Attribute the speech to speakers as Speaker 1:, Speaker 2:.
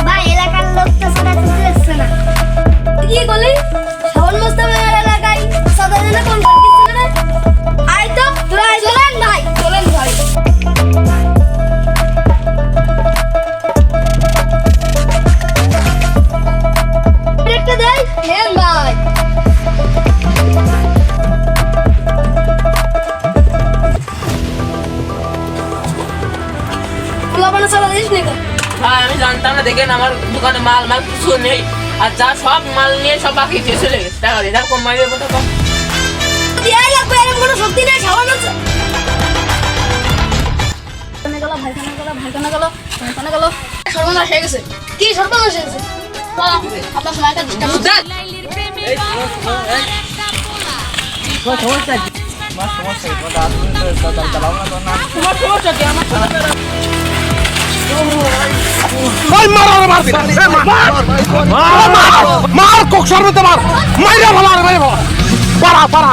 Speaker 1: ভাই এলাকার লোক তো সাদা দিতে আসছে না কি বলি শাওন মোস্তফা এলাকায় সাদা দিলে কোন কিছু না আই তো তোরা চলেন ভাই একটা দেই হ্যাঁ ভাই লাবানা সাদা দিস নি
Speaker 2: ভাই আমি জানতাম না, দেখেন আমার দোকানে মাল কিছু নেই, আর যা সব মাল নিয়ে সব বাকি দিয়ে চলে গেছে। টাকা দিয়ে কম মাইবে কথা কম
Speaker 1: দিয়াই লাগবে, এরকম কোনো শক্তি নেই। শাওন আছে ভাইখানা গেল সর্বনাশ হয়ে গেছে। কি সর্বনাশ হয়ে গেছে? আপনার সময়টা ডিস্টার্ব
Speaker 3: মার কোক সর্বতে মার মাইরা ভালো মাইরা পারা